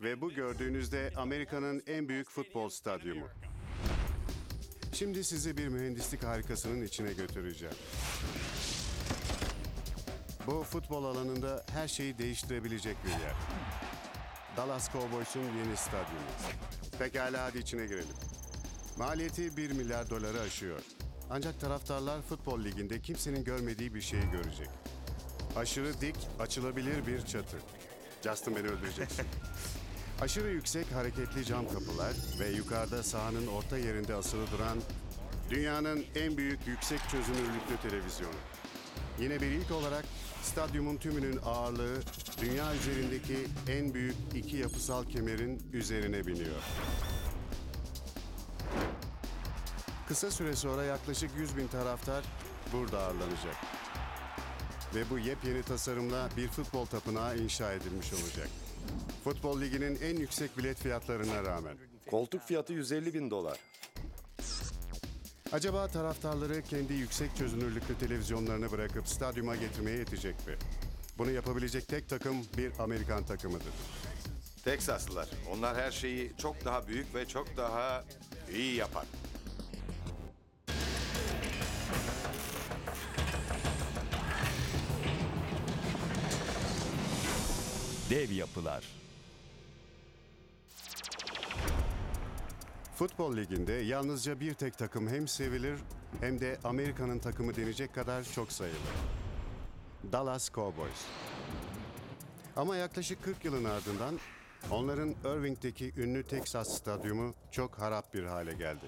Ve bu gördüğünüzde Amerika'nın en büyük futbol stadyumu. Şimdi sizi bir mühendislik harikasının içine götüreceğim. Bu futbol alanında her şeyi değiştirebilecek bir yer. Dallas Cowboys'un yeni stadyumu. Pekala, hadi içine girelim. Maliyeti 1 milyar doları aşıyor. Ancak taraftarlar futbol liginde kimsenin görmediği bir şeyi görecek. Aşırı dik, açılabilir bir çatı. Justin, beni öldüreceksin. Aşırı yüksek hareketli cam kapılar ve yukarıda sahanın orta yerinde asılı duran dünyanın en büyük yüksek çözünürlüklü televizyonu. Yine bir ilk olarak stadyumun tümünün ağırlığı dünya üzerindeki en büyük iki yapısal kemerin üzerine biniyor. Kısa süre sonra yaklaşık 100.000 taraftar burada ağırlanacak. Ve bu yepyeni tasarımla bir futbol tapınağı inşa edilmiş olacak. Futbol liginin en yüksek bilet fiyatlarına rağmen. Koltuk fiyatı 150.000 dolar. Acaba taraftarları kendi yüksek çözünürlüklü televizyonlarını bırakıp stadyuma getirmeye yetecek mi? Bunu yapabilecek tek takım bir Amerikan takımıdır. Teksaslılar. Onlar her şeyi çok daha büyük ve çok daha iyi yapar. Dev yapılar. Futbol liginde yalnızca bir tek takım hem sevilir hem de Amerika'nın takımı denecek kadar çok sayılır. Dallas Cowboys. Ama yaklaşık 40 yılın ardından onların Irving'deki ünlü Texas Stadyumu çok harap bir hale geldi.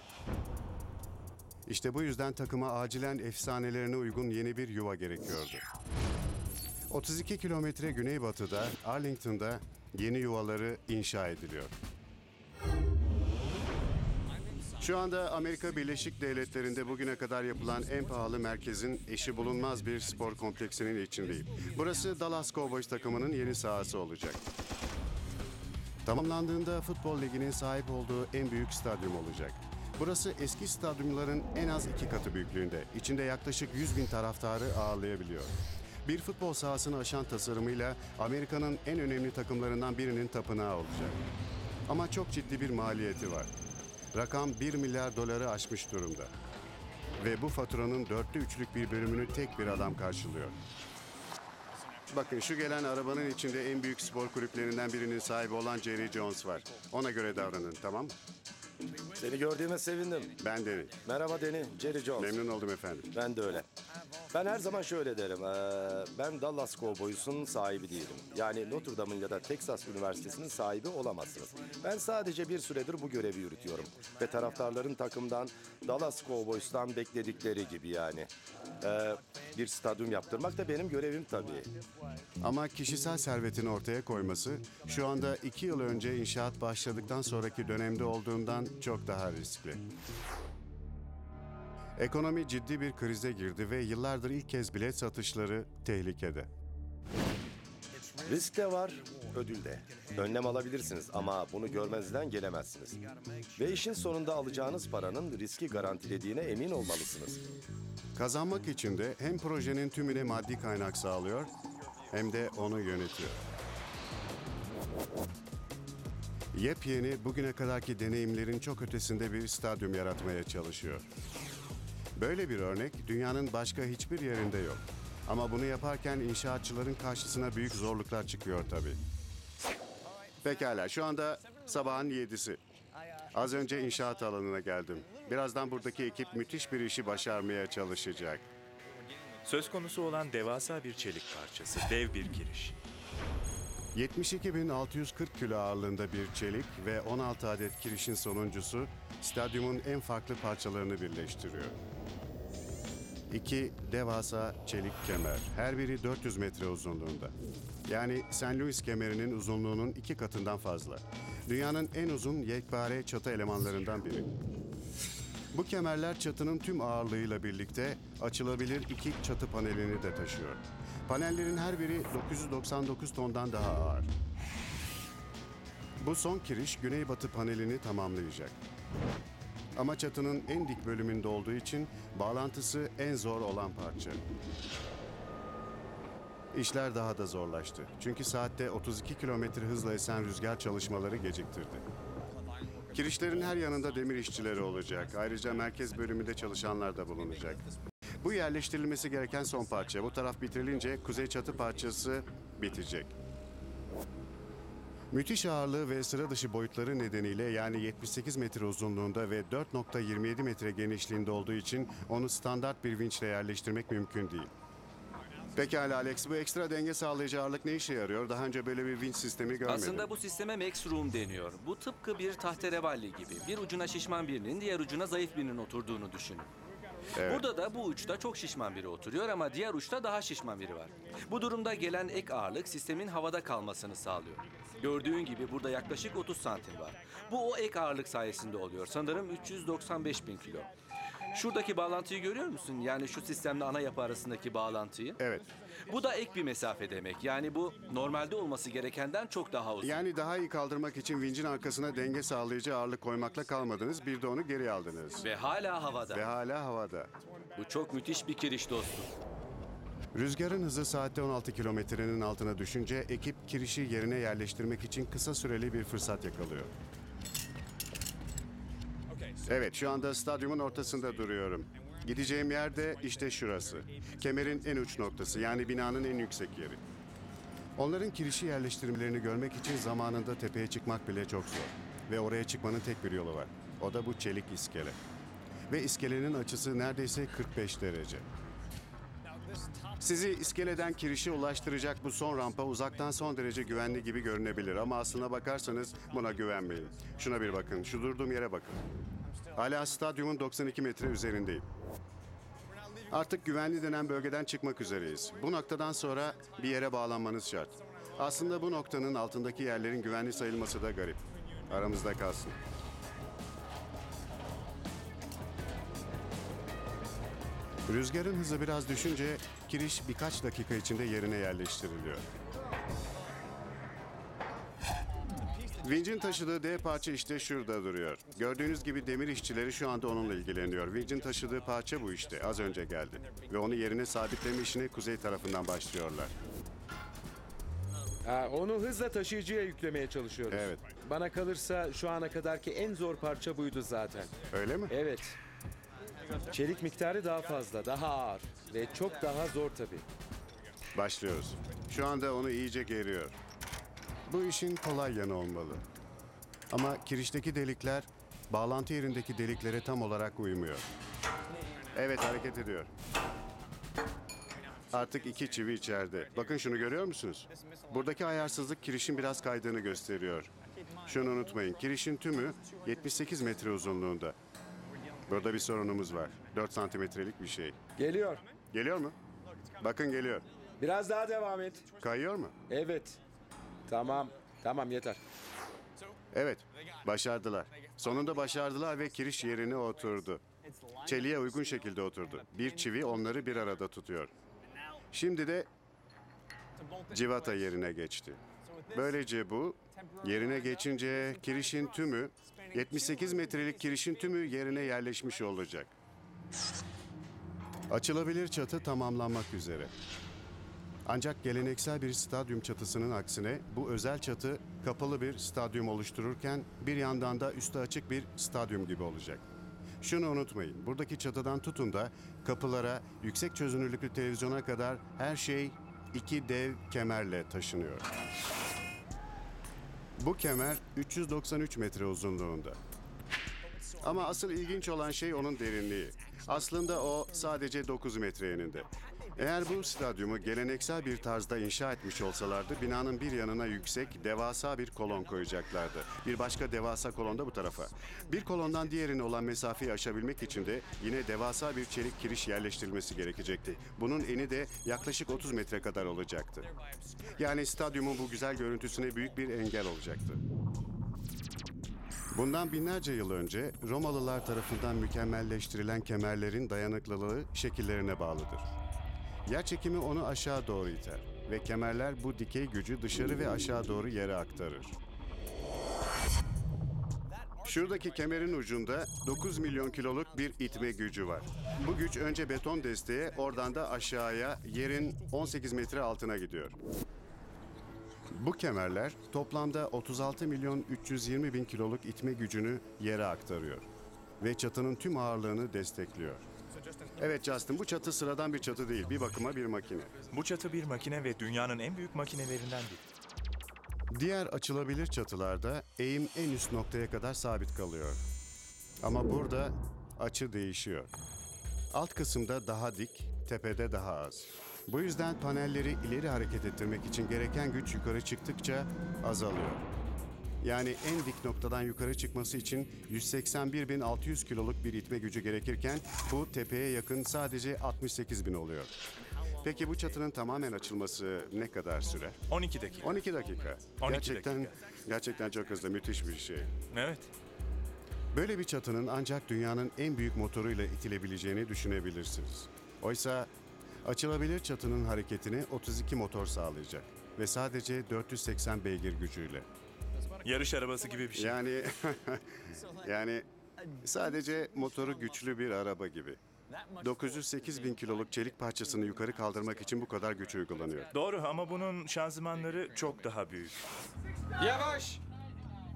İşte bu yüzden takıma acilen efsanelerine uygun yeni bir yuva gerekiyordu. 32 kilometre güneybatıda Arlington'da yeni yuvaları inşa ediliyor. Şu anda Amerika Birleşik Devletleri'nde bugüne kadar yapılan en pahalı merkezin eşi bulunmaz bir spor kompleksinin içindeyim. Burası Dallas Cowboys takımının yeni sahası olacak. Tamamlandığında futbol liginin sahip olduğu en büyük stadyum olacak. Burası eski stadyumların en az 2 katı büyüklüğünde. İçinde yaklaşık 100.000 taraftarı ağırlayabiliyor. Bir futbol sahasını aşan tasarımıyla Amerika'nın en önemli takımlarından birinin tapınağı olacak. Ama çok ciddi bir maliyeti var. Rakam 1 milyar doları aşmış durumda. Ve bu faturanın 3/4'lük bir bölümünü tek bir adam karşılıyor. Bakın, şu gelen arabanın içinde en büyük spor kulüplerinden birinin sahibi olan Jerry Jones var. Ona göre davranın, tamam? Seni gördüğüme sevindim. Ben Danny. Merhaba Danny, Jerry Jones. Memnun oldum efendim. Ben de öyle. Ben her zaman şöyle derim. Ben Dallas Cowboys'un sahibi değilim. Yani Notre Dame'ın ya da Texas Üniversitesi'nin sahibi olamazsınız. Ben sadece bir süredir bu görevi yürütüyorum. Ve taraftarların takımdan, Dallas Cowboys'tan bekledikleri gibi yani. Bir stadyum yaptırmak da benim görevim tabii. Ama kişisel servetini ortaya koyması şu anda 2 yıl önce inşaat başladıktan sonraki dönemde olduğundan çok daha riskli. Ekonomi ciddi bir krize girdi ve yıllardır ilk kez bilet satışları tehlikede. Risk de var, ödül de. Önlem alabilirsiniz ama bunu görmezden gelemezsiniz. Ve işin sonunda alacağınız paranın riski garantilediğine emin olmalısınız. Kazanmak için de hem projenin tümüne maddi kaynak sağlıyor hem de onu yönetiyor. Yepyeni, bugüne kadarki deneyimlerin çok ötesinde bir stadyum yaratmaya çalışıyor. Böyle bir örnek dünyanın başka hiçbir yerinde yok. Ama bunu yaparken inşaatçıların karşısına büyük zorluklar çıkıyor tabii. Pekala, şu anda sabahın 7'si. Az önce inşaat alanına geldim. Birazdan buradaki ekip müthiş bir işi başarmaya çalışacak. Söz konusu olan devasa bir çelik parçası, dev bir giriş. 72.640 kilo ağırlığında bir çelik ve 16 adet kirişin sonuncusu stadyumun en farklı parçalarını birleştiriyor. 2 devasa çelik kemer, her biri 400 metre uzunluğunda. Yani St. Louis kemerinin uzunluğunun 2 katından fazla. Dünyanın en uzun yekpare çatı elemanlarından biri. Bu kemerler çatının tüm ağırlığıyla birlikte açılabilir 2 çatı panelini de taşıyor. Panellerin her biri 999 tondan daha ağır. Bu son kiriş güneybatı panelini tamamlayacak. Ama çatının en dik bölümünde olduğu için bağlantısı en zor olan parça. İşler daha da zorlaştı. Çünkü saatte 32 kilometre hızla esen rüzgar çalışmaları geciktirdi. Kirişlerin her yanında demir işçileri olacak. Ayrıca merkez bölümünde çalışanlar da bulunacak. Bu yerleştirilmesi gereken son parça. Bu taraf bitirilince kuzey çatı parçası bitecek. Müthiş ağırlığı ve sıra dışı boyutları nedeniyle, yani 78 metre uzunluğunda ve 4,27 metre genişliğinde olduğu için onu standart bir vinçle yerleştirmek mümkün değil. Pekala Alex, bu ekstra denge sağlayıcı ağırlık ne işe yarıyor? Daha önce böyle bir vinç sistemi görmedim. Aslında bu sisteme max room deniyor. Bu tıpkı bir tahterevalli gibi. Bir ucuna şişman birinin, diğer ucuna zayıf birinin oturduğunu düşünün. Burada da bu uçta çok şişman biri oturuyor ama diğer uçta daha şişman biri var. Bu durumda gelen ek ağırlık sistemin havada kalmasını sağlıyor. Gördüğün gibi burada yaklaşık 30 santim var. Bu o ek ağırlık sayesinde oluyor. Sanırım 395 bin kilo. Şuradaki bağlantıyı görüyor musun? Yani şu sistemle ana yapı arasındaki bağlantıyı. Evet. Bu da ek bir mesafe demek. Yani bu normalde olması gerekenden çok daha uzun. Yani daha iyi kaldırmak için vincin arkasına denge sağlayıcı ağırlık koymakla kalmadınız. Bir de onu geri aldınız. Ve hala havada. Ve hala havada. Bu çok müthiş bir kiriş dostum. Rüzgarın hızı saatte 16 kilometrenin altına düşünce ekip kirişi yerine yerleştirmek için kısa süreli bir fırsat yakalıyor. Evet, şu anda stadyumun ortasında duruyorum. Gideceğim yer de işte şurası. Kemerin en uç noktası, yani binanın en yüksek yeri. Onların kirişi yerleştirmelerini görmek için zamanında tepeye çıkmak bile çok zor. Ve oraya çıkmanın tek bir yolu var. O da bu çelik iskele. Ve iskelenin açısı neredeyse 45 derece. Sizi iskeleden kirişe ulaştıracak bu son rampa uzaktan son derece güvenli gibi görünebilir. Ama aslına bakarsanız buna güvenmeyin. Şuna bir bakın, şu durduğum yere bakın. Hala stadyumun 92 metre üzerindeyim. Artık güvenli denen bölgeden çıkmak üzereyiz. Bu noktadan sonra bir yere bağlanmanız şart. Aslında bu noktanın altındaki yerlerin güvenli sayılması da garip. Aramızda kalsın. Rüzgarın hızı biraz düşünce kiriş birkaç dakika içinde yerine yerleştiriliyor. Vincin taşıdığı D parça işte şurada duruyor. Gördüğünüz gibi demir işçileri şu anda onunla ilgileniyor. Vincin taşıdığı parça bu işte. Az önce geldi. Ve onu yerine sabitleme işine kuzey tarafından başlıyorlar. Onu hızla taşıyıcıya yüklemeye çalışıyoruz. Evet. Bana kalırsa şu ana kadarki en zor parça buydu zaten. Öyle mi? Evet. Çelik miktarı daha fazla, daha ağır ve çok daha zor tabii. Başlıyoruz. Şu anda onu iyice geriyor. Bu işin kolay yanı olmalı. Ama kirişteki delikler bağlantı yerindeki deliklere tam olarak uymuyor. Evet, hareket ediyor. Artık iki çivi içeride. Bakın, şunu görüyor musunuz? Buradaki ayarsızlık kirişin biraz kaydığını gösteriyor. Şunu unutmayın, kirişin tümü 78 metre uzunluğunda. Burada bir sorunumuz var. 4 santimetrelik bir şey. Geliyor. Geliyor mu? Bakın, geliyor. Biraz daha devam et. Kayıyor mu? Evet. Tamam. Tamam yeter. Evet, başardılar. Sonunda başardılar ve kiriş yerine oturdu. Çeliğe uygun şekilde oturdu. Bir çivi onları bir arada tutuyor. Şimdi de civata yerine geçti. Böylece bu yerine geçince kirişin tümü, 78 metrelik kirişin tümü yerine yerleşmiş olacak. Açılabilir çatı tamamlanmak üzere. Ancak geleneksel bir stadyum çatısının aksine bu özel çatı kapalı bir stadyum oluştururken bir yandan da üstü açık bir stadyum gibi olacak. Şunu unutmayın, buradaki çatıdan tutun da kapılara, yüksek çözünürlüklü televizyona kadar her şey iki dev kemerle taşınıyor. Bu kemer 393 metre uzunluğunda. Ama asıl ilginç olan şey onun derinliği. Aslında o sadece 9 metre eninde. Eğer bu stadyumu geleneksel bir tarzda inşa etmiş olsalardı, binanın bir yanına yüksek, devasa bir kolon koyacaklardı. Bir başka devasa kolon da bu tarafa. Bir kolondan diğerine olan mesafeyi aşabilmek için de yine devasa bir çelik kiriş yerleştirilmesi gerekecekti. Bunun eni de yaklaşık 30 metre kadar olacaktı. Yani stadyumun bu güzel görüntüsüne büyük bir engel olacaktı. Bundan binlerce yıl önce Romalılar tarafından mükemmelleştirilen kemerlerin dayanıklılığı şekillerine bağlıdır. Yerçekimi onu aşağı doğru iter ve kemerler bu dikey gücü dışarı ve aşağı doğru yere aktarır. Şuradaki kemerin ucunda 9 milyon kiloluk bir itme gücü var. Bu güç önce beton desteğe, oradan da aşağıya yerin 18 metre altına gidiyor. Bu kemerler toplamda 36 milyon 320 bin kiloluk itme gücünü yere aktarıyor. Ve çatının tüm ağırlığını destekliyor. Evet Justin, bu çatı sıradan bir çatı değil, bir bakıma bir makine. Bu çatı bir makine ve dünyanın en büyük makinelerinden biri. Diğer açılabilir çatılarda eğim en üst noktaya kadar sabit kalıyor. Ama burada açı değişiyor. Alt kısımda daha dik, tepede daha az. Bu yüzden panelleri ileri hareket ettirmek için gereken güç yukarı çıktıkça azalıyor. Yani en dik noktadan yukarı çıkması için 181.600 kiloluk bir itme gücü gerekirken bu tepeye yakın sadece 68.000 oluyor. Peki bu çatının tamamen açılması ne kadar sürer? 12 dakika. 12 dakika. 12 dakika. Gerçekten çok hızlı, müthiş bir şey. Evet. Böyle bir çatının ancak dünyanın en büyük motoruyla itilebileceğini düşünebilirsiniz. Oysa açılabilir çatının hareketini 32 motor sağlayacak ve sadece 480 beygir gücüyle. Yarış arabası gibi bir şey. Yani sadece motoru güçlü bir araba gibi. 908 bin kiloluk çelik parçasını yukarı kaldırmak için bu kadar güç uygulanıyor. Doğru ama bunun şanzımanları çok daha büyük. Yavaş!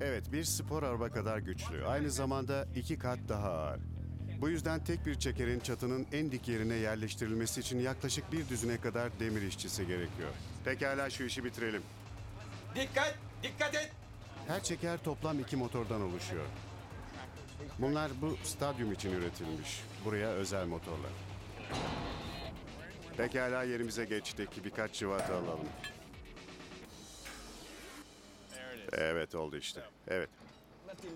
Evet, bir spor araba kadar güçlü. Aynı zamanda 2 kat daha ağır. Bu yüzden tek bir çekerin çatının en dik yerine yerleştirilmesi için yaklaşık bir düzine kadar demir işçisi gerekiyor. Pekala, şu işi bitirelim. Dikkat! Dikkat et! Her çeker toplam 2 motordan oluşuyor. Bunlar bu stadyum için üretilmiş. Buraya özel motorlar. Pekala, yerimize geçtik. Birkaç cıvata alalım. Evet, oldu işte. Evet.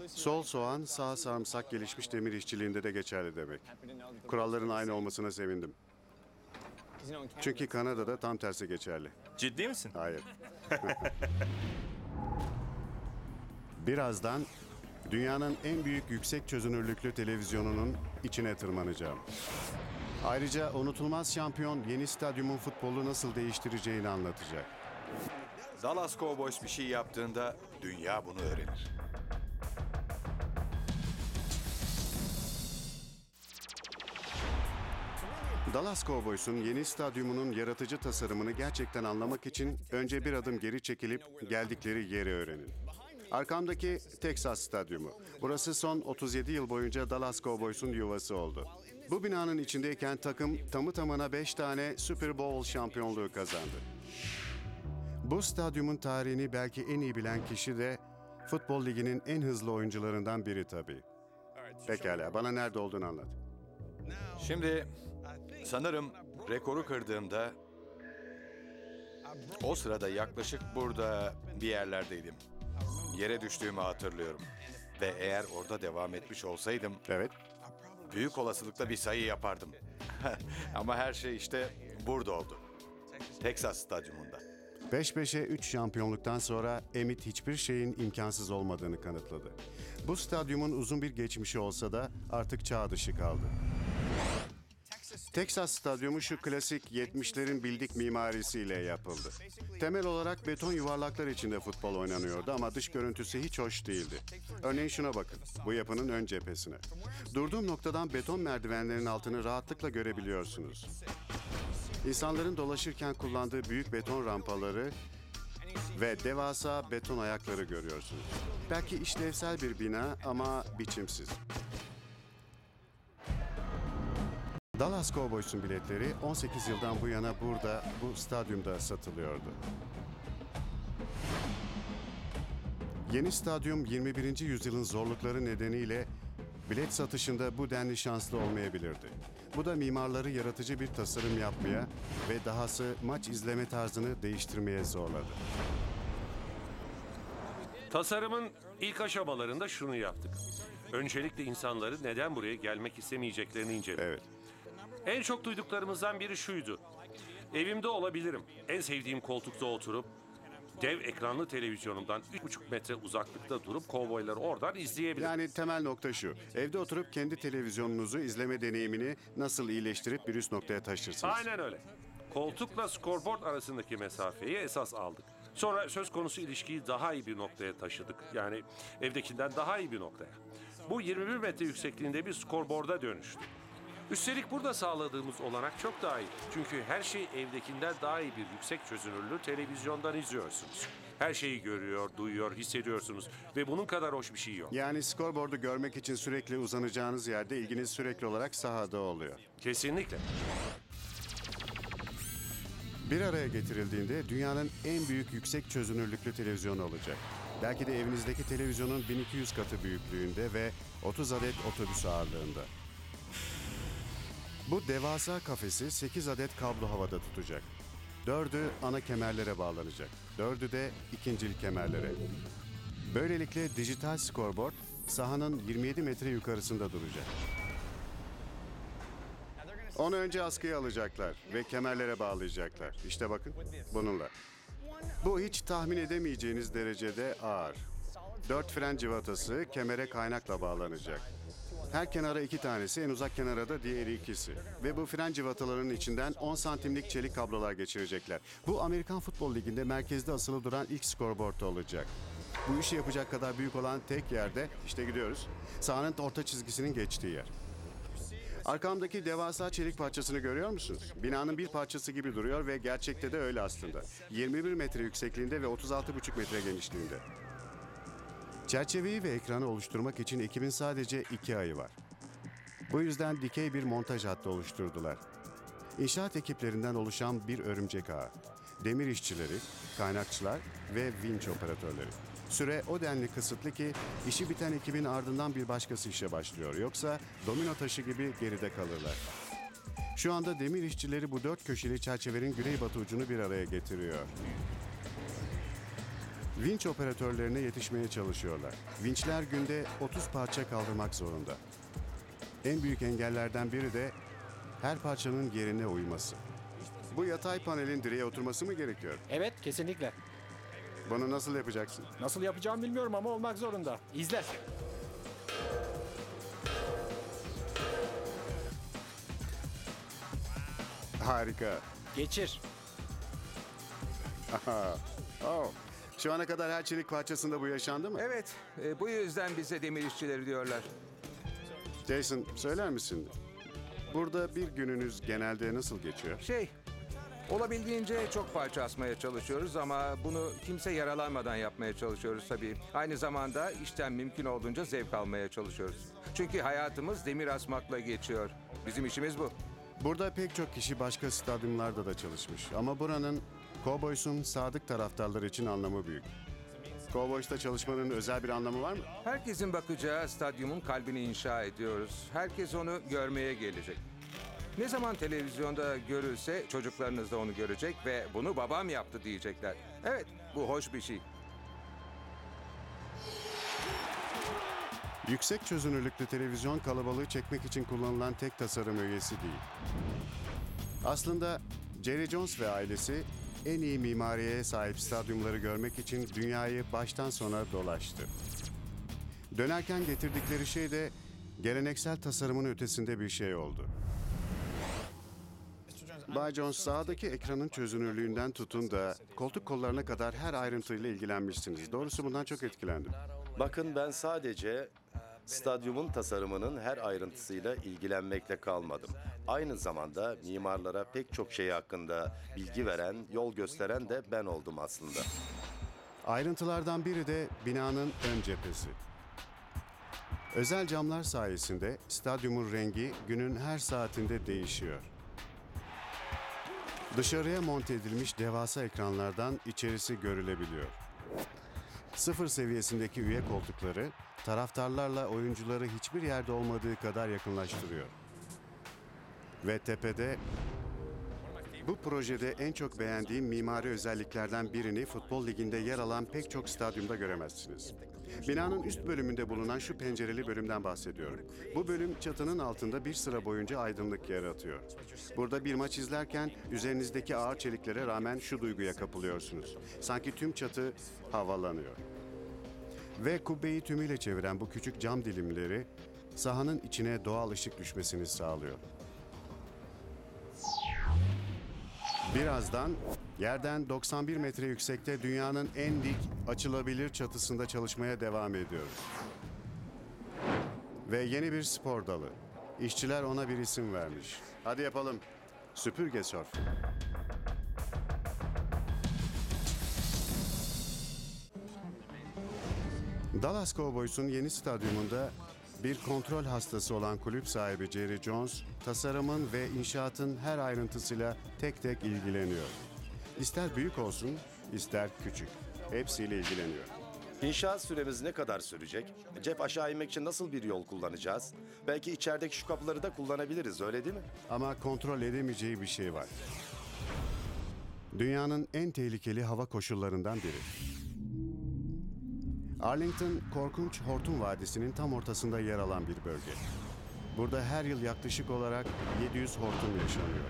Sol soğan, sağ sarımsak gelişmiş demir işçiliğinde de geçerli demek. Kuralların aynı olmasına sevindim. Çünkü Kanada'da tam tersi geçerli. Ciddi misin? Hayır. Birazdan dünyanın en büyük yüksek çözünürlüklü televizyonunun içine tırmanacağım. Ayrıca unutulmaz şampiyon yeni stadyumun futbolu nasıl değiştireceğini anlatacak. Dallas Cowboys bir şey yaptığında dünya bunu öğrenir. Dallas Cowboys'un yeni stadyumunun yaratıcı tasarımını gerçekten anlamak için önce bir adım geri çekilip geldikleri yeri öğrenin. Arkamdaki Texas Stadyumu. Burası son 37 yıl boyunca Dallas Cowboys'un yuvası oldu. Bu binanın içindeyken takım tamı tamına 5 tane Super Bowl şampiyonluğu kazandı. Bu stadyumun tarihini belki en iyi bilen kişi de Futbol Ligi'nin en hızlı oyuncularından biri tabii. Pekala, bana nerede olduğunu anlat. Şimdi sanırım rekoru kırdığımda o sırada yaklaşık burada bir yerlerdeydim. Yere düştüğümü hatırlıyorum. Ve eğer orada devam etmiş olsaydım Evet. büyük olasılıkla bir sayı yapardım. Ama her şey işte burada oldu. Texas Stadyumunda. Peş peşe 3 şampiyonluktan sonra Emmett hiçbir şeyin imkansız olmadığını kanıtladı. Bu stadyumun uzun bir geçmişi olsa da artık çağ dışı kaldı. Texas Stadyumu şu klasik 70'lerin bildik mimarisiyle yapıldı. Temel olarak beton yuvarlaklar içinde futbol oynanıyordu ama dış görüntüsü hiç hoş değildi. Örneğin şuna bakın, bu yapının ön cephesine. Durduğum noktadan beton merdivenlerin altını rahatlıkla görebiliyorsunuz. İnsanların dolaşırken kullandığı büyük beton rampaları ve devasa beton ayakları görüyorsunuz. Belki işlevsel bir bina ama biçimsiz. Dallas Cowboys'un biletleri 18 yıldan bu yana burada, bu stadyumda satılıyordu. Yeni stadyum 21. yüzyılın zorlukları nedeniyle bilet satışında bu denli şanslı olmayabilirdi. Bu da mimarları yaratıcı bir tasarım yapmaya ve dahası maç izleme tarzını değiştirmeye zorladı. Tasarımın ilk aşamalarında şunu yaptık. Öncelikle insanları neden buraya gelmek istemeyeceklerini inceledik. Evet. En çok duyduklarımızdan biri şuydu. Evimde olabilirim. En sevdiğim koltukta oturup dev ekranlı televizyonumdan 3,5 metre uzaklıkta durup kovboyları oradan izleyebilirim. Yani temel nokta şu. Evde oturup kendi televizyonunuzu izleme deneyimini nasıl iyileştirip bir üst noktaya taşırsınız? Aynen öyle. Koltukla scoreboard arasındaki mesafeyi esas aldık. Sonra söz konusu ilişkiyi daha iyi bir noktaya taşıdık. Yani evdekinden daha iyi bir noktaya. Bu 21 metre yüksekliğinde bir skorboarda dönüştü. Üstelik burada sağladığımız olanak çok daha iyi. Çünkü her şeyi evdekinden daha iyi bir yüksek çözünürlüğü televizyondan izliyorsunuz. Her şeyi görüyor, duyuyor, hissediyorsunuz ve bunun kadar hoş bir şey yok. Yani skorboardu görmek için sürekli uzanacağınız yerde ilginiz sürekli olarak sahada oluyor. Kesinlikle. Bir araya getirildiğinde dünyanın en büyük yüksek çözünürlüklü televizyonu olacak. Belki de evinizdeki televizyonun 1200 katı büyüklüğünde ve 30 adet otobüs ağırlığında. Bu devasa kafesi 8 adet kablo havada tutacak. 4'ü ana kemerlere bağlanacak. 4'ü de ikincil kemerlere. Böylelikle dijital scoreboard sahanın 27 metre yukarısında duracak. Onu önce askıya alacaklar ve kemerlere bağlayacaklar. İşte bakın bununla. Bu hiç tahmin edemeyeceğiniz derecede ağır. 4 fren civatası kemere kaynakla bağlanacak. Her kenara 2 tanesi, en uzak kenara da diğeri ikisi. Ve bu fren civatalarının içinden 10 santimlik çelik kablolar geçirecekler. Bu Amerikan Futbol Ligi'nde merkezde asılı duran ilk scoreboard olacak. Bu işi yapacak kadar büyük olan tek yerde, işte gidiyoruz, sahanın orta çizgisinin geçtiği yer. Arkamdaki devasa çelik parçasını görüyor musunuz? Binanın bir parçası gibi duruyor ve gerçekte de öyle aslında. 21 metre yüksekliğinde ve 36,5 metre genişliğinde. Çerçeveyi ve ekranı oluşturmak için ekibin sadece 2 ayı var. Bu yüzden dikey bir montaj hattı oluşturdular. İnşaat ekiplerinden oluşan bir örümcek ağı. Demir işçileri, kaynakçılar ve vinç operatörleri. Süre o denli kısıtlı ki işi biten ekibin ardından bir başkası işe başlıyor. Yoksa domino taşı gibi geride kalırlar. Şu anda demir işçileri bu 4 köşeli çerçevenin güneybatı ucunu bir araya getiriyor. Vinç operatörlerine yetişmeye çalışıyorlar. Vinçler günde 30 parça kaldırmak zorunda. En büyük engellerden biri de her parçanın yerine uyması. Bu yatay panelin direğe oturması mı gerekiyor? Evet, kesinlikle. Bunu nasıl yapacaksın? Nasıl yapacağımı bilmiyorum ama olmak zorunda. İzle. Harika. Geçir. Oh. Şu ana kadar her çelik parçasında bu yaşandı mı? Evet, bu yüzden bize demir işçileri diyorlar. Jason, söyler misin? Burada bir gününüz genelde nasıl geçiyor? Olabildiğince çok parça asmaya çalışıyoruz ama bunu kimse yaralanmadan yapmaya çalışıyoruz tabii. Aynı zamanda işten mümkün olduğunca zevk almaya çalışıyoruz. Çünkü hayatımız demir asmakla geçiyor. Bizim işimiz bu. Burada pek çok kişi başka stadyumlarda da çalışmış. Ama buranın Cowboys'un sadık taraftarları için anlamı büyük. Cowboys'ta çalışmanın özel bir anlamı var mı? Herkesin bakacağı stadyumun kalbini inşa ediyoruz. Herkes onu görmeye gelecek. Ne zaman televizyonda görülse çocuklarınız da onu görecek ve bunu babam yaptı diyecekler. Evet, bu hoş bir şey. Yüksek çözünürlüklü televizyon kalabalığı çekmek için kullanılan tek tasarım öğesi değil. Aslında Jerry Jones ve ailesi en iyi mimariye sahip stadyumları görmek için dünyayı baştan sona dolaştı. Dönerken getirdikleri şey de geleneksel tasarımın ötesinde bir şey oldu. Bay Jones, sahadaki ekranın çözünürlüğünden tutun da koltuk kollarına kadar her ayrıntıyla ilgilenmişsiniz. Doğrusu bundan çok etkilendim. Bakın ben sadece stadyumun tasarımının her ayrıntısıyla ilgilenmekle kalmadım. Aynı zamanda mimarlara pek çok şey hakkında bilgi veren, yol gösteren de ben oldum aslında. Ayrıntılardan biri de binanın ön cephesi. Özel camlar sayesinde stadyumun rengi günün her saatinde değişiyor. Dışarıya monte edilmiş devasa ekranlardan içerisi görülebiliyor. Sıfır seviyesindeki üye koltukları taraftarlarla oyuncuları hiçbir yerde olmadığı kadar yakınlaştırıyor. Ve tepede bu projede en çok beğendiğim mimari özelliklerden birini futbol liginde yer alan pek çok stadyumda göremezsiniz. Binanın üst bölümünde bulunan şu pencereli bölümden bahsediyorum. Bu bölüm çatının altında bir sıra boyunca aydınlık yaratıyor. Burada bir maç izlerken üzerinizdeki ağır çeliklere rağmen şu duyguya kapılıyorsunuz. Sanki tüm çatı havalanıyor. Ve kubbeyi tümüyle çeviren bu küçük cam dilimleri sahanın içine doğal ışık düşmesini sağlıyor. Birazdan yerden 91 metre yüksekte dünyanın en dik açılabilir çatısında çalışmaya devam ediyoruz. Ve yeni bir spor dalı. İşçiler ona bir isim vermiş. Hadi yapalım. Süpürge sörfü. Dallas Cowboys'un yeni stadyumunda bir kontrol hastası olan kulüp sahibi Jerry Jones, tasarımın ve inşaatın her ayrıntısıyla tek tek ilgileniyor. İster büyük olsun, ister küçük. Hepsiyle ilgileniyor. İnşaat süremiz ne kadar sürecek? Jeff, aşağı inmek için nasıl bir yol kullanacağız? Belki içerideki şu kapıları da kullanabiliriz, öyle değil mi? Ama kontrol edemeyeceği bir şey var. Dünyanın en tehlikeli hava koşullarından biri. Arlington, korkunç Hortum Vadisi'nin tam ortasında yer alan bir bölge. Burada her yıl yaklaşık olarak 700 hortum yaşanıyor.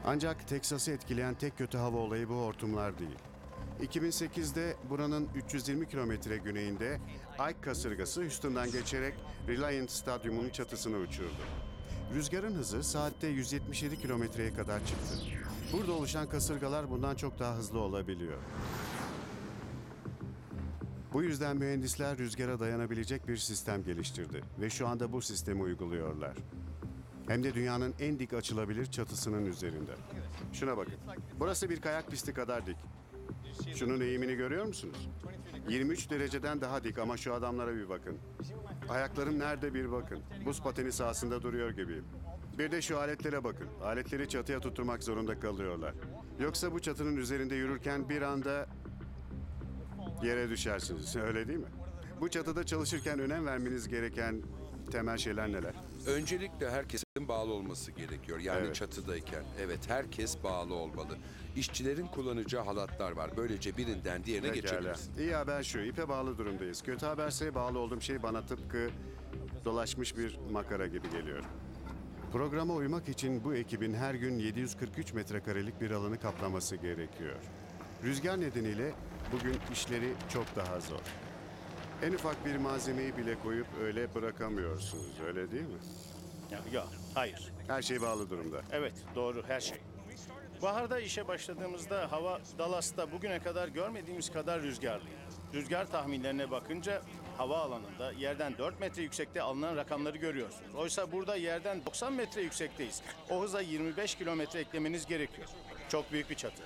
Ancak Teksas'ı etkileyen tek kötü hava olayı bu hortumlar değil. 2008'de buranın 320 kilometre güneyinde Ike kasırgası Houston'dan geçerek Yapılar-Stadyum'un çatısına uçurdu. Rüzgarın hızı saatte 177 kilometreye kadar çıktı. Burada oluşan kasırgalar bundan çok daha hızlı olabiliyor. Bu yüzden mühendisler rüzgara dayanabilecek bir sistem geliştirdi ve şu anda bu sistemi uyguluyorlar. Hem de dünyanın en dik açılabilir çatısının üzerinde. Şuna bakın. Burası bir kayak pisti kadar dik. Şunun eğimini görüyor musunuz? 23 dereceden daha dik ama şu adamlara bir bakın. Ayaklarım nerede bir bakın. Buz pateni sahasında duruyor gibiyim. Bir de şu aletlere bakın. Aletleri çatıya tutturmak zorunda kalıyorlar. Yoksa bu çatının üzerinde yürürken bir anda yere düşersiniz. Öyle değil mi? Bu çatıda çalışırken önem vermeniz gereken temel şeyler neler? Öncelikle herkesin bağlı olması gerekiyor. Yani Evet. çatıdayken. Evet, herkes bağlı olmalı. İşçilerin kullanacağı halatlar var. Böylece birinden diğerine Pekala. geçebiliriz. İyi haber şu, ipe bağlı durumdayız. Kötü haberse bağlı olduğum şey bana tıpkı dolaşmış bir makara gibi geliyor. Programa uymak için bu ekibin her gün 743 metrekarelik bir alanı kaplaması gerekiyor. Rüzgar nedeniyle bugün işleri çok daha zor. En ufak bir malzemeyi bile koyup öyle bırakamıyorsunuz, öyle değil mi? Yok, hayır. Her şey bağlı durumda. Evet, doğru, her şey. Baharda işe başladığımızda hava Dallas'ta bugüne kadar görmediğimiz kadar rüzgarlıydı. Rüzgar tahminlerine bakınca hava alanında yerden 4 metre yüksekte alınan rakamları görüyorsunuz. Oysa burada yerden 90 metre yüksekteyiz. O hıza 25 kilometre eklemeniz gerekiyor. Çok büyük bir çatı.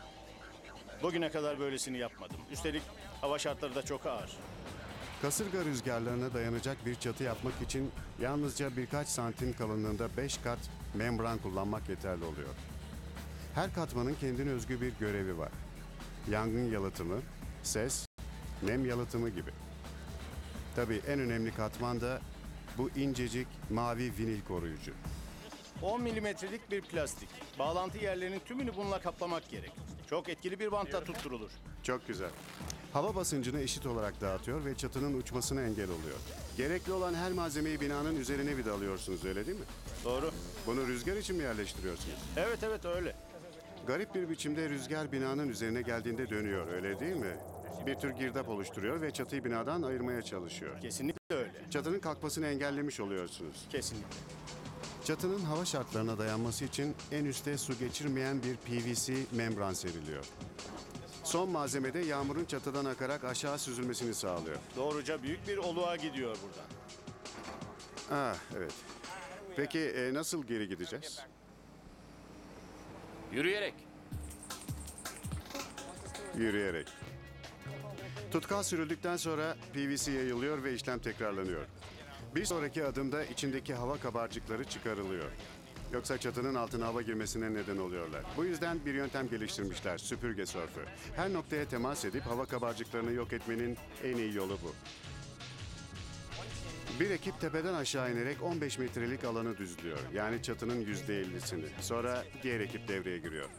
Bugüne kadar böylesini yapmadım. Üstelik hava şartları da çok ağır. Kasırga rüzgarlarına dayanacak bir çatı yapmak için yalnızca birkaç santim kalınlığında 5 kat membran kullanmak yeterli oluyor. Her katmanın kendine özgü bir görevi var. Yangın yalıtımı, ses, nem yalıtımı gibi. Tabii en önemli katman da bu incecik mavi vinil koruyucu. 10 milimetrelik bir plastik. Bağlantı yerlerinin tümünü bununla kaplamak gerek. Çok etkili bir bantla tutturulur. Çok güzel. Hava basıncını eşit olarak dağıtıyor ve çatının uçmasına engel oluyor. Gerekli olan her malzemeyi binanın üzerine vidalıyorsunuz, öyle değil mi? Doğru. Bunu rüzgar için mi yerleştiriyorsunuz? Evet öyle. Garip bir biçimde rüzgar binanın üzerine geldiğinde dönüyor, öyle değil mi? Bir tür girdap oluşturuyor ve çatıyı binadan ayırmaya çalışıyor. Kesinlikle öyle. Çatının kalkmasını engellemiş oluyorsunuz. Kesinlikle. Çatının hava şartlarına dayanması için en üste su geçirmeyen bir PVC membran seriliyor. Son malzeme de yağmurun çatıdan akarak aşağı süzülmesini sağlıyor. Doğruca büyük bir oluğa gidiyor buradan. Ah, evet. Peki nasıl geri gideceğiz? Yürüyerek. Yürüyerek. Tutkal sürüldükten sonra PVC yayılıyor ve işlem tekrarlanıyor. Bir sonraki adımda içindeki hava kabarcıkları çıkarılıyor. Yoksa çatının altına hava girmesine neden oluyorlar. Bu yüzden bir yöntem geliştirmişler, süpürge sörfü. Her noktaya temas edip hava kabarcıklarını yok etmenin en iyi yolu bu. Bir ekip tepeden aşağı inerek 15 metrelik alanı düzlüyor. Yani çatının %50'sini. Sonra diğer ekip devreye giriyor.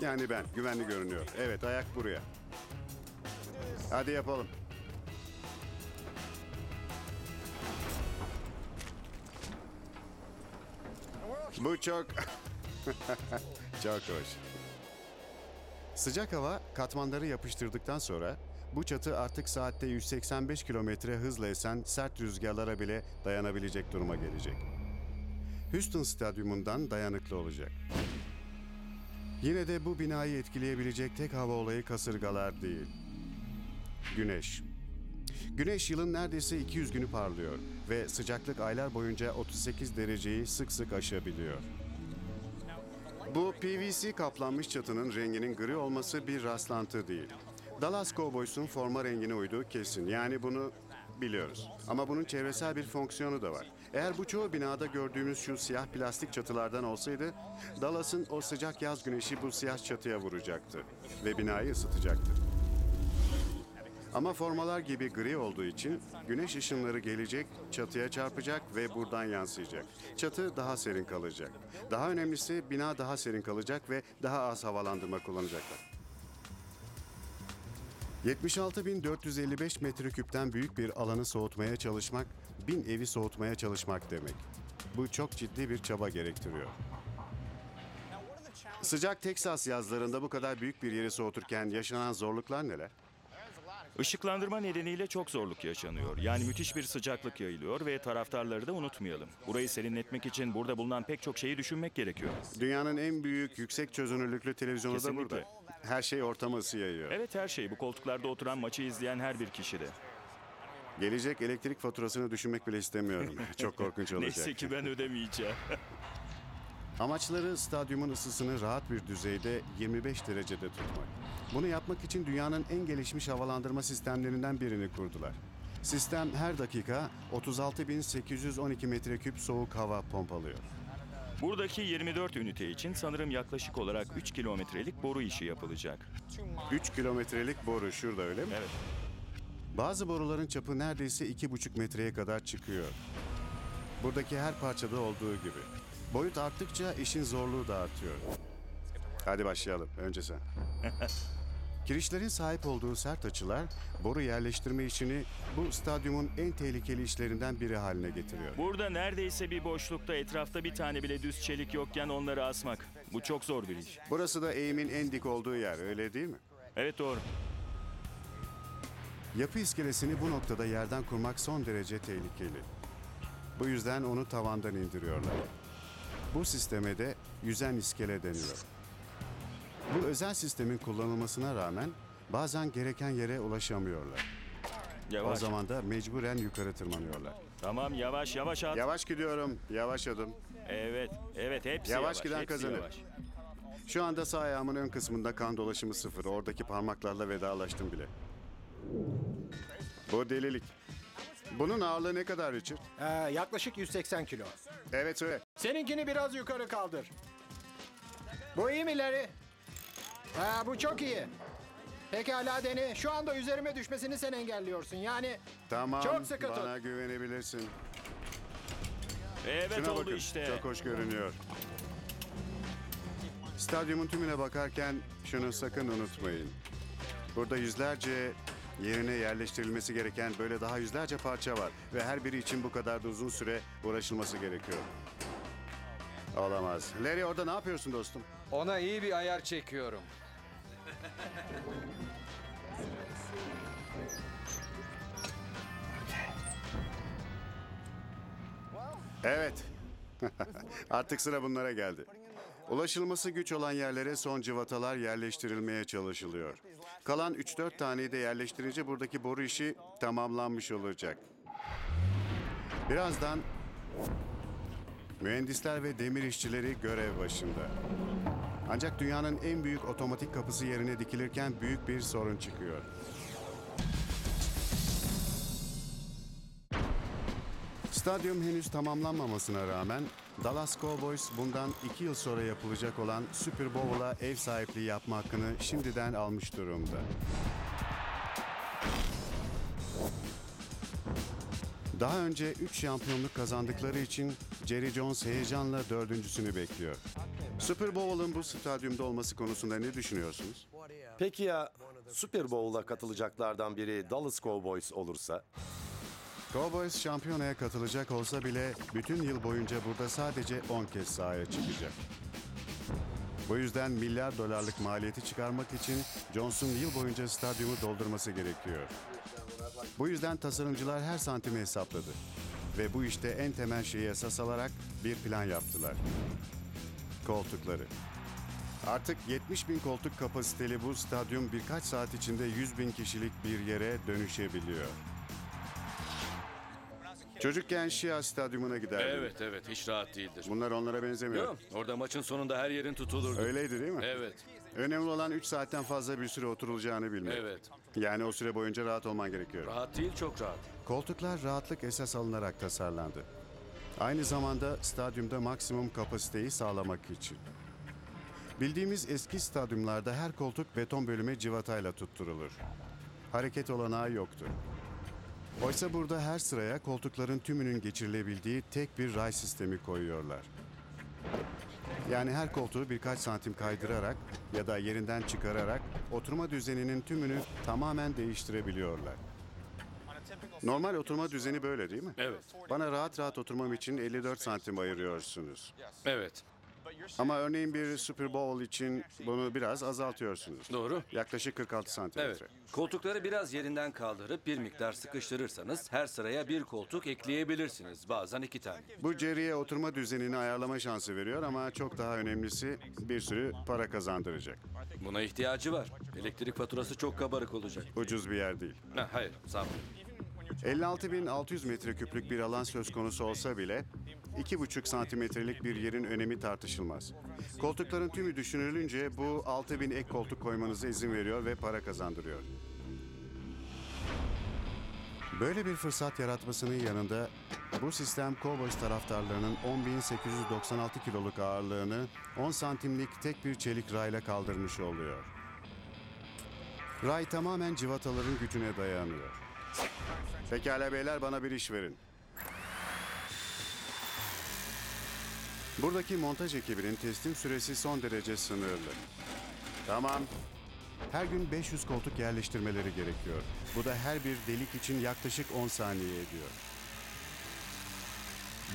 Yani ben, güvenli görünüyor. Evet, ayak buraya. Hadi yapalım. Bu çok... çok hoş. Sıcak hava katmanları yapıştırdıktan sonra bu çatı artık saatte 185 kilometre hızla esen sert rüzgarlara bile dayanabilecek duruma gelecek. Houston Stadyumundan dayanıklı olacak. Yine de bu binayı etkileyebilecek tek hava olayı kasırgalar değil. Güneş. Güneş yılın neredeyse 200 günü parlıyor ve sıcaklık aylar boyunca 38 dereceyi sık sık aşabiliyor. Bu PVC kaplanmış çatının renginin gri olması bir rastlantı değil. Dallas Cowboys'un forma rengine uyduğu kesin. Yani bunu biliyoruz. Ama bunun çevresel bir fonksiyonu da var. Eğer bu çoğu binada gördüğümüz şu siyah plastik çatılardan olsaydı, Dallas'ın o sıcak yaz güneşi bu siyah çatıya vuracaktı ve binayı ısıtacaktı. Ama formalar gibi gri olduğu için güneş ışınları gelecek, çatıya çarpacak ve buradan yansıyacak. Çatı daha serin kalacak. Daha önemlisi bina daha serin kalacak ve daha az havalandırma kullanacaklar. 76.455 metreküpten büyük bir alanı soğutmaya çalışmak, 1000 evi soğutmaya çalışmak demek. Bu çok ciddi bir çaba gerektiriyor. Sıcak Teksas yazlarında bu kadar büyük bir yeri soğuturken yaşanan zorluklar neler? Işıklandırma nedeniyle çok zorluk yaşanıyor. Yani müthiş bir sıcaklık yayılıyor ve taraftarları da unutmayalım. Burayı serinletmek için burada bulunan pek çok şeyi düşünmek gerekiyor. Dünyanın en büyük yüksek çözünürlüklü televizyonu da burada. Her şey ortamı ısı yayıyor. Evet, her şey. Bu koltuklarda oturan maçı izleyen her bir kişide. Gelecek elektrik faturasını düşünmek bile istemiyorum. Çok korkunç olacak. Neyse ki ben ödemeyeceğim. Amaçları stadyumun ısısını rahat bir düzeyde 25 derecede tutmak. Bunu yapmak için dünyanın en gelişmiş havalandırma sistemlerinden birini kurdular. Sistem her dakika 36.812 metreküp soğuk hava pompalıyor. Buradaki 24 ünite için sanırım yaklaşık olarak 3 kilometrelik boru işi yapılacak. 3 kilometrelik boru şurada, öyle mi? Evet. Bazı boruların çapı neredeyse 2,5 metreye kadar çıkıyor. Buradaki her parçada olduğu gibi. Boyut arttıkça işin zorluğu da artıyor. Hadi başlayalım. Önce sen. Kirişlerin sahip olduğu sert açılar boru yerleştirme işini bu stadyumun en tehlikeli işlerinden biri haline getiriyor. Burada neredeyse bir boşlukta etrafta bir tane bile düz çelik yokken onları asmak. Bu çok zor bir iş. Burası da eğimin en dik olduğu yer, öyle değil mi? Evet, doğru. Yapı iskelesini bu noktada yerden kurmak son derece tehlikeli. Bu yüzden onu tavandan indiriyorlar. Bu sisteme de yüzen iskele deniyor. Bu özel sistemin kullanılmasına rağmen bazen gereken yere ulaşamıyorlar. Yavaş. O zaman da mecburen yukarı tırmanıyorlar. Tamam, yavaş yavaş at. Yavaş gidiyorum, yavaş adım. Evet, evet, hepsi Yavaş giden hepsi kazanır. yavaş. Şu anda sağ ayağımın ön kısmında kan dolaşımı sıfır. Oradaki parmaklarla vedalaştım bile. Bu delilik. Bunun ağırlığı ne kadar Richard? Yaklaşık 180 kilo. Evet öyle. Seninkini biraz yukarı kaldır. Bu iyi mi Larry? Bu çok iyi. Pekala dene. Şu anda üzerime düşmesini sen engelliyorsun. Yani Tamam, çok sıkı tut. bana güvenebilirsin. Evet, Şuna oldu bakın, işte. çok hoş görünüyor. Stadyumun tümüne bakarken şunu sakın unutmayın. Burada yüzlerce yerine yerleştirilmesi gereken böyle daha yüzlerce parça var. Ve her biri için bu kadar da uzun süre uğraşılması gerekiyor. Olamaz. Larry, orada ne yapıyorsun dostum? Ona iyi bir ayar çekiyorum. Evet. Artık sıra bunlara geldi. Ulaşılması güç olan yerlere son cıvatalar yerleştirilmeye çalışılıyor. Kalan 3-4 taneyi de yerleştirince buradaki boru işi tamamlanmış olacak. Birazdan mühendisler ve demir işçileri görev başında. Ancak dünyanın en büyük otomatik kapısı yerine dikilirken büyük bir sorun çıkıyor. Stadyum henüz tamamlanmamasına rağmen Dallas Cowboys bundan 2 yıl sonra yapılacak olan Super Bowl'a ev sahipliği yapma hakkını şimdiden almış durumda. Daha önce 3 şampiyonluk kazandıkları için Jerry Jones heyecanla dördüncüsünü bekliyor. Super Bowl'un bu stadyumda olması konusunda ne düşünüyorsunuz? Peki ya Super Bowl'a katılacaklardan biri Dallas Cowboys olursa? Cowboys şampiyonaya katılacak olsa bile bütün yıl boyunca burada sadece 10 kez sahaya çıkacak. Bu yüzden milyar dolarlık maliyeti çıkarmak için Jones'un yıl boyunca stadyumu doldurması gerekiyor. Bu yüzden tasarımcılar her santimi hesapladı. ve bu işte en temel şeyi esas alarak bir plan yaptılar. Koltukları. Artık 70 bin koltuk kapasiteli bu stadyum birkaç saat içinde 100 bin kişilik bir yere dönüşebiliyor. Çocukken Şia Stadyumuna giderdim. Evet, hiç rahat değildir. Bunlar onlara benzemiyor. Yok, orada maçın sonunda her yerin tutulurdu. Öyleydi değil mi? Evet, Önemli olan 3 saatten fazla bir süre oturulacağını bilmek. evet. Yani o süre boyunca rahat olman gerekiyor. Rahat değil, çok rahat. Koltuklar rahatlık esas alınarak tasarlandı. Aynı zamanda stadyumda maksimum kapasiteyi sağlamak için. Bildiğimiz eski stadyumlarda her koltuk beton bölüme civatayla tutturulur. Hareket olanağı yoktur. Oysa burada her sıraya koltukların tümünün geçirilebildiği tek bir ray sistemi koyuyorlar. Yani her koltuğu birkaç santim kaydırarak ya da yerinden çıkararak oturma düzeninin tümünü tamamen değiştirebiliyorlar. Normal oturma düzeni böyle değil mi? Evet, Bana rahat rahat oturmam için 54 santim ayırıyorsunuz. evet. Ama örneğin bir Super Bowl için bunu biraz azaltıyorsunuz. Doğru. Yaklaşık 46 santimetre. Evet. Koltukları biraz yerinden kaldırıp bir miktar sıkıştırırsanız her sıraya bir koltuk ekleyebilirsiniz. Bazen 2 tane. Bu Jerry'e oturma düzenini ayarlama şansı veriyor ama çok daha önemlisi bir sürü para kazandıracak. Buna ihtiyacı var. Elektrik faturası çok kabarık olacak. Ucuz bir yer değil. Hayır, sağ ol. 56.600 metreküplük bir alan söz konusu olsa bile 2,5 santimetrelik bir yerin önemi tartışılmaz. Koltukların tümü düşünülünce bu 6.000 ek koltuk koymanıza izin veriyor ve para kazandırıyor. Böyle bir fırsat yaratmasının yanında bu sistem Cowboys taraftarlarının 10.896 kiloluk ağırlığını 10 santimlik tek bir çelik rayla kaldırmış oluyor. Ray tamamen civataların gücüne dayanıyor. Pekala beyler, bana bir iş verin. Buradaki montaj ekibinin teslim süresi son derece sınırlı. Tamam. Her gün 500 koltuk yerleştirmeleri gerekiyor. Bu da her bir delik için yaklaşık 10 saniye ediyor.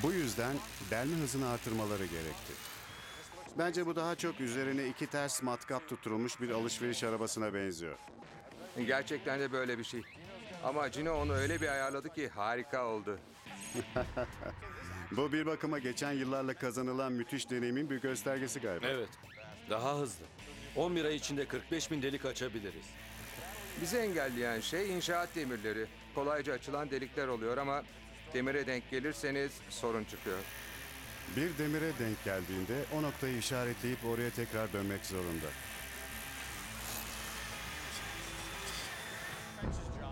Bu yüzden delme hızını artırmaları gerekti. Bence bu daha çok üzerine 2 ters matkap tutturulmuş bir alışveriş arabasına benziyor. Gerçekten de böyle bir şey. Ama Gino onu öyle bir ayarladı ki harika oldu. Bu bir bakıma geçen yıllarla kazanılan müthiş deneyimin bir göstergesi galiba. Evet, daha hızlı. 11 ay içinde 45 bin delik açabiliriz. Bizi engelleyen şey inşaat demirleri. Kolayca açılan delikler oluyor ama demire denk gelirseniz sorun çıkıyor. Bir demire denk geldiğinde o noktayı işaretleyip oraya tekrar dönmek zorunda.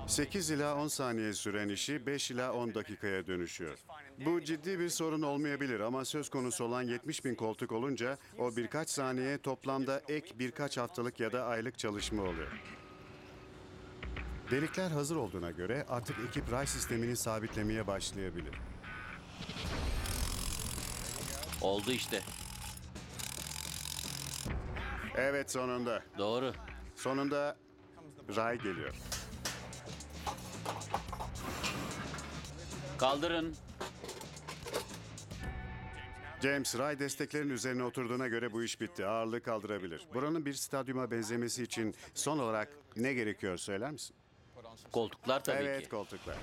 8 ila 10 saniye süren işi 5 ila 10 dakikaya dönüşüyor. Bu ciddi bir sorun olmayabilir ama söz konusu olan 70 bin koltuk olunca o birkaç saniye toplamda ek birkaç haftalık ya da aylık çalışma oluyor. Delikler hazır olduğuna göre artık ekip ray sistemini sabitlemeye başlayabilir. Oldu işte. Evet, sonunda. Doğru. Sonunda ray geliyor. Kaldırın. James, ray desteklerin üzerine oturduğuna göre bu iş bitti. Ağırlığı kaldırabilir. Buranın bir stadyuma benzemesi için son olarak ne gerekiyor söyler misin? Koltuklar tabii Evet, ki. koltuklar.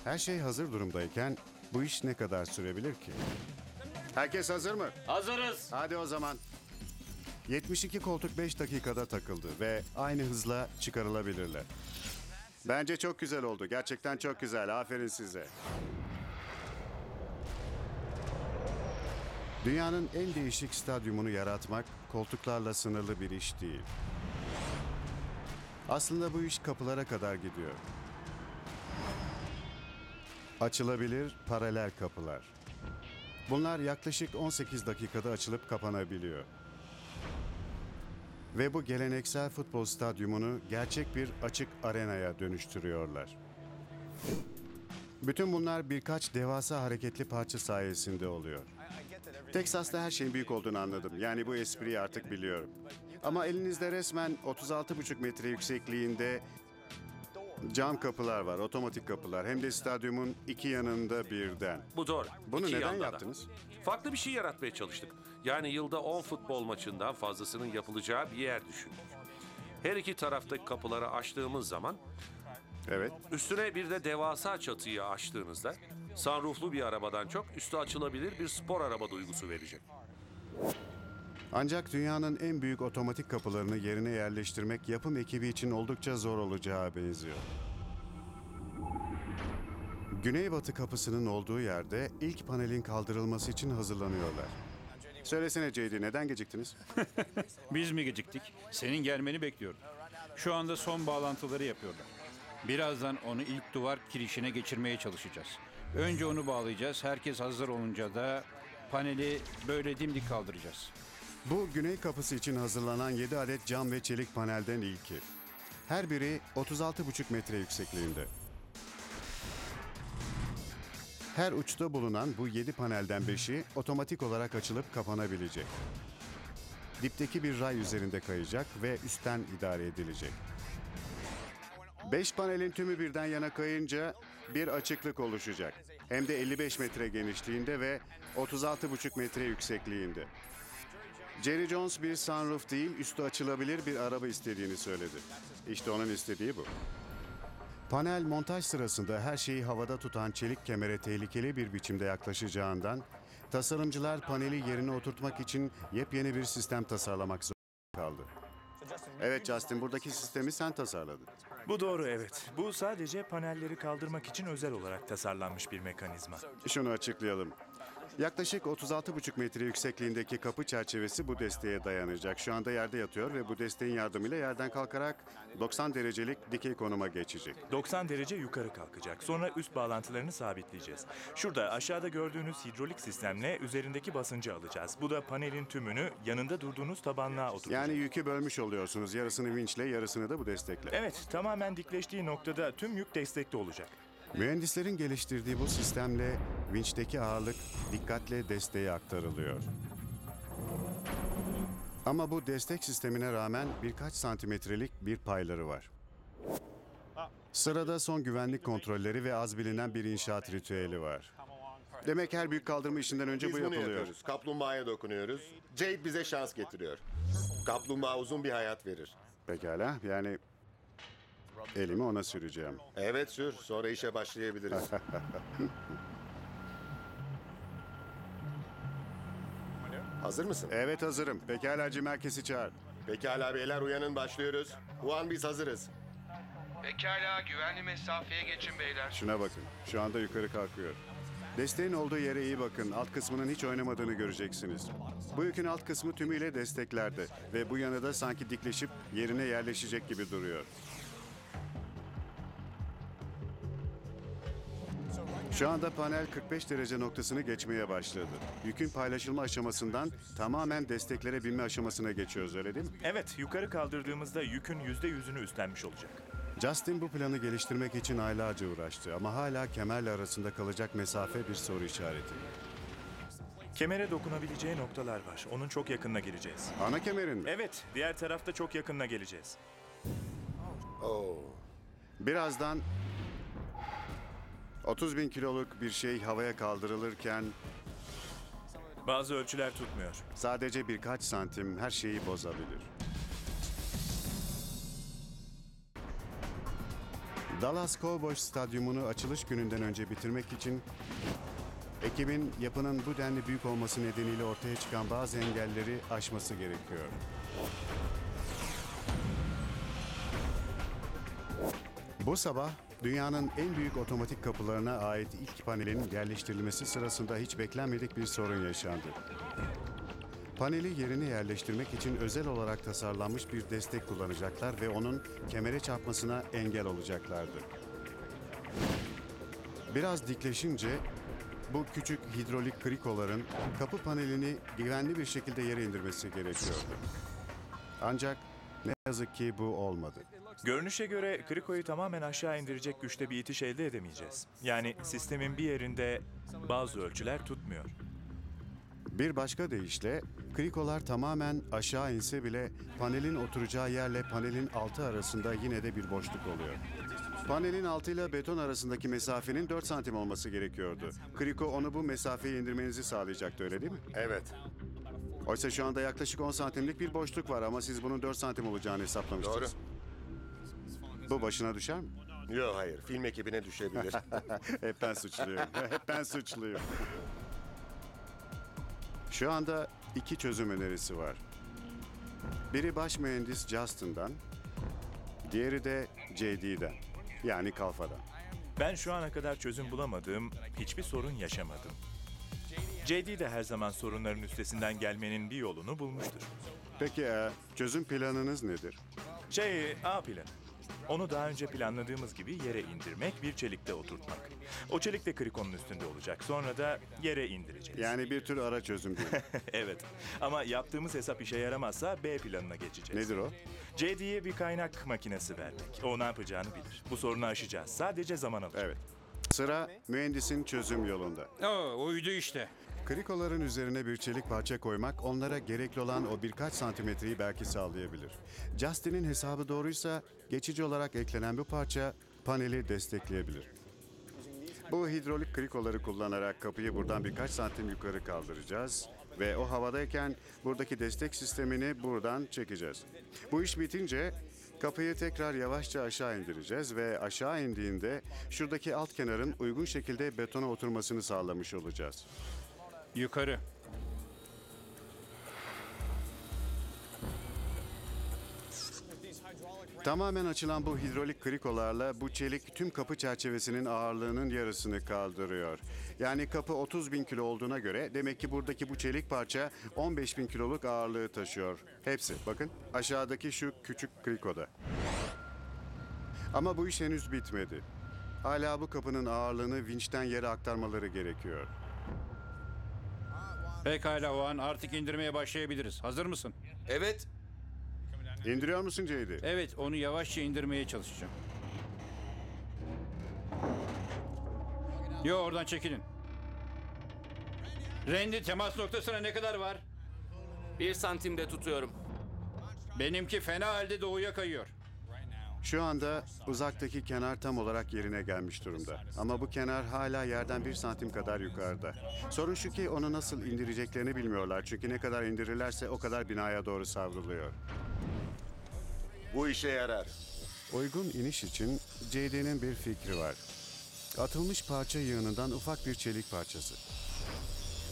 Her şey hazır durumdayken bu iş ne kadar sürebilir ki? Herkes hazır mı? Hazırız. Hadi o zaman. 72 koltuk 5 dakikada takıldı ve aynı hızla çıkarılabilirler. Bence çok güzel oldu. Gerçekten çok güzel. Aferin size. Dünyanın en değişik stadyumunu yaratmak koltuklarla sınırlı bir iş değil. Aslında bu iş kapılara kadar gidiyor. Açılabilir paralel kapılar. Bunlar yaklaşık 18 dakikada açılıp kapanabiliyor. Ve bu geleneksel futbol stadyumunu gerçek bir açık arenaya dönüştürüyorlar. Bütün bunlar birkaç devasa hareketli parça sayesinde oluyor. Teksas'ta her şeyin büyük olduğunu anladım. Yani bu espriyi artık biliyorum. Ama elinizde resmen 36,5 metre yüksekliğinde cam kapılar var, otomatik kapılar. Hem de stadyumun iki yanında birden. Bu doğru. Bunu İki neden yanda da. yaptınız? Farklı bir şey yaratmaya çalıştık. Yani yılda 10 futbol maçından fazlasının yapılacağı bir yer düşündük. Her iki taraftaki kapıları açtığımız zaman Evet. üstüne bir de devasa çatıyı açtığınızda sunrooflu bir arabadan çok üstü açılabilir bir spor araba duygusu verecek. Ancak dünyanın en büyük otomatik kapılarını yerine yerleştirmek yapım ekibi için oldukça zor olacağı benziyor. Güneybatı kapısının olduğu yerde ilk panelin kaldırılması için hazırlanıyorlar. Söylesene JD, neden geciktiniz? Biz mi geciktik? Senin gelmeni bekliyorum. Şu anda son bağlantıları yapıyorlar. Birazdan onu ilk duvar kirişine geçirmeye çalışacağız. Önce onu bağlayacağız. Herkes hazır olunca da paneli böyle dimdik kaldıracağız. Bu güney kapısı için hazırlanan 7 adet cam ve çelik panelden ilki. Her biri 36,5 metre yüksekliğinde. Her uçta bulunan bu 7 panelden 5'i otomatik olarak açılıp kapanabilecek. Dipteki bir ray üzerinde kayacak ve üstten idare edilecek. 5 panelin tümü birden yana kayınca bir açıklık oluşacak. Hem de 55 metre genişliğinde ve 36,5 metre yüksekliğinde. Jerry Jones bir sunroof değil, üstü açılabilir bir araba istediğini söyledi. İşte onun istediği bu. Panel montaj sırasında her şeyi havada tutan çelik kemere tehlikeli bir biçimde yaklaşacağından tasarımcılar paneli yerine oturtmak için yepyeni bir sistem tasarlamak zorunda kaldı. Evet Justin, buradaki sistemi sen tasarladın. Bu doğru, evet. Bu sadece panelleri kaldırmak için özel olarak tasarlanmış bir mekanizma. Şunu açıklayalım. Yaklaşık 36,5 metre yüksekliğindeki kapı çerçevesi bu desteğe dayanacak. Şu anda yerde yatıyor ve bu desteğin yardımıyla yerden kalkarak 90 derecelik dikey konuma geçecek. 90 derece yukarı kalkacak. Sonra üst bağlantılarını sabitleyeceğiz. Şurada aşağıda gördüğünüz hidrolik sistemle üzerindeki basıncı alacağız. Bu da panelin tümünü yanında durduğunuz tabanlığa oturtacak. Yani yükü bölmüş oluyorsunuz. Yarısını vinçle, yarısını da bu destekle. Evet, tamamen dikleştiği noktada tüm yük destekte olacak. Mühendislerin geliştirdiği bu sistemle vinçteki ağırlık dikkatle desteğe aktarılıyor. Ama bu destek sistemine rağmen birkaç santimetrelik bir payları var. Sırada son güvenlik kontrolleri ve az bilinen bir inşaat ritüeli var. Demek her büyük kaldırma işinden önce Biz bu bunu yapılıyor. yapıyoruz. Kaplumbağaya dokunuyoruz. Jade bize şans getiriyor. Kaplumbağa uzun bir hayat verir. Pekala, yani elimi ona süreceğim. Evet sür, sonra işe başlayabiliriz. Hazır mısın? Evet hazırım. Pekala Jim, herkesi çağır. Pekala beyler, uyanın, başlıyoruz. Juan, biz hazırız. Pekala, güvenli mesafeye geçin beyler. Şuna bakın. Şu anda yukarı kalkıyor. Desteğin olduğu yere iyi bakın. Alt kısmının hiç oynamadığını göreceksiniz. Bu yükün alt kısmı tümüyle desteklerde ve bu yanı da sanki dikleşip yerine yerleşecek gibi duruyor. Şu anda panel 45 derece noktasını geçmeye başladı. Yükün paylaşılma aşamasından tamamen desteklere binme aşamasına geçiyoruz, öyle değil mi? Evet, yukarı kaldırdığımızda yükün %100'ünü üstlenmiş olacak. Justin bu planı geliştirmek için aylarca uğraştı ama hala kemerle arasında kalacak mesafe bir soru işareti. Kemere dokunabileceği noktalar var. Onun çok yakınına geleceğiz. Ana kemerin mi? Evet, diğer tarafta çok yakınına geleceğiz. Birazdan 30 bin kiloluk bir şey havaya kaldırılırken Bazı ölçüler tutmuyor. sadece birkaç santim her şeyi bozabilir. Yapılar-Stadyumunu açılış gününden önce bitirmek için ekibin yapının bu denli büyük olması nedeniyle ortaya çıkan bazı engelleri aşması gerekiyor. Bu sabah dünyanın en büyük otomatik kapılarına ait ilk panelin yerleştirilmesi sırasında hiç beklenmedik bir sorun yaşandı. Paneli yerine yerleştirmek için özel olarak tasarlanmış bir destek kullanacaklar ve onun kemere çarpmasına engel olacaklardı. Biraz dikleşince bu küçük hidrolik krikoların kapı panelini güvenli bir şekilde yere indirmesi gerekiyordu. Ancak ne yazık ki bu olmadı. Görünüşe göre krikoyu tamamen aşağı indirecek güçte bir itiş elde edemeyeceğiz. Yani sistemin bir yerinde bazı ölçüler tutmuyor. Bir başka deyişle krikolar tamamen aşağı inse bile panelin oturacağı yerle panelin altı arasında yine de bir boşluk oluyor. Panelin altıyla beton arasındaki mesafenin 4 santim olması gerekiyordu. Kriko onu bu mesafeye indirmenizi sağlayacaktı, öyle değil mi? Evet. Oysa şu anda yaklaşık 10 santimlik bir boşluk var ama siz bunun 4 santim olacağını hesaplamıştınız. Doğru. Bu başına düşer mi? Yok hayır, film ekibine düşebilir. Hep ben suçluyum. Hep ben suçluyum. Şu anda 2 çözüm önerisi var. Biri baş mühendis Justin'dan, diğeri de JD'den. Yani Kalfa'dan. Ben şu ana kadar çözüm bulamadığım hiçbir sorun yaşamadım. JD de her zaman sorunların üstesinden gelmenin bir yolunu bulmuştur. Peki çözüm planınız nedir? A planı. Onu daha önce planladığımız gibi yere indirmek, bir çelikte oturtmak. O çelik de krikonun üstünde olacak. Sonra da yere indireceğiz. Yani bir tür ara çözüm değil mi? Evet. Ama yaptığımız hesap işe yaramazsa B planına geçeceğiz. Nedir o? JD'ye bir kaynak makinesi vermek. O ne yapacağını bilir. Bu sorunu aşacağız. Sadece zaman alır. Evet. Sıra mühendisin çözüm yolunda. Uydu işte. Krikoların üzerine bir çelik parça koymak onlara gerekli olan o birkaç santimetreyi belki sağlayabilir. Justin'in hesabı doğruysa geçici olarak eklenen bu parça paneli destekleyebilir. Bu hidrolik krikoları kullanarak kapıyı buradan birkaç santim yukarı kaldıracağız ve o havadayken buradaki destek sistemini buradan çekeceğiz. Bu iş bitince kapıyı tekrar yavaşça aşağı indireceğiz ve aşağı indiğinde şuradaki alt kenarın uygun şekilde betona oturmasını sağlamış olacağız. Yukarı. Tamamen açılan bu hidrolik krikolarla bu çelik tüm kapı çerçevesinin ağırlığının yarısını kaldırıyor. Yani kapı 30 bin kilo olduğuna göre demek ki buradaki bu çelik parça 15 bin kiloluk ağırlığı taşıyor. Hepsi bakın aşağıdaki şu küçük krikoda. Ama bu iş henüz bitmedi. Hala bu kapının ağırlığını vinçten yere aktarmaları gerekiyor. Pekala Oğan, artık indirmeye başlayabiliriz. Hazır mısın? Evet. İndiriyor musun Ceydi? Evet, onu yavaşça indirmeye çalışacağım. Oradan çekilin. Randy, temas noktasına ne kadar var? 1 santimde tutuyorum. Benimki fena halde doğuya kayıyor. Şu anda uzaktaki kenar tam olarak yerine gelmiş durumda. Ama bu kenar hala yerden 1 santim kadar yukarıda. Sorun şu ki onu nasıl indireceklerini bilmiyorlar. Çünkü ne kadar indirirlerse o kadar binaya doğru savruluyor. Bu işe yarar. Uygun iniş için JD'nin bir fikri var. Atılmış parça yığınından ufak bir çelik parçası.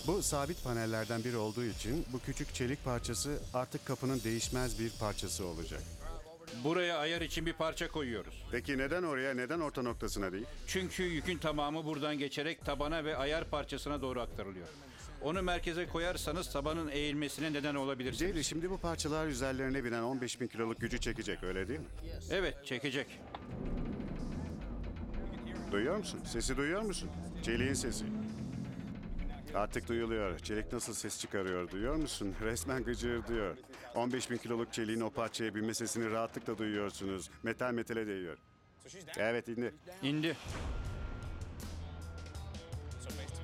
Bu sabit panellerden biri olduğu için bu küçük çelik parçası artık kapının değişmez bir parçası olacak. Buraya ayar için bir parça koyuyoruz. Peki neden oraya, neden orta noktasına değil? Çünkü yükün tamamı buradan geçerek tabana ve ayar parçasına doğru aktarılıyor. Onu merkeze koyarsanız tabanın eğilmesine neden olabilirsiniz. Jerry, şimdi bu parçalar üzerlerine binen 15 bin kiloluk gücü çekecek, öyle değil mi? Evet, çekecek. Duyuyor musun? Sesi duyuyor musun? Çeliğin sesi. Artık duyuluyor. Çelik nasıl ses çıkarıyor, duyuyor musun? Resmen gıcırdıyor. 15 bin kiloluk çeliğin o parçaya binme sesini rahatlıkla duyuyorsunuz. Metal metale değiyor. Evet, indi. İndi.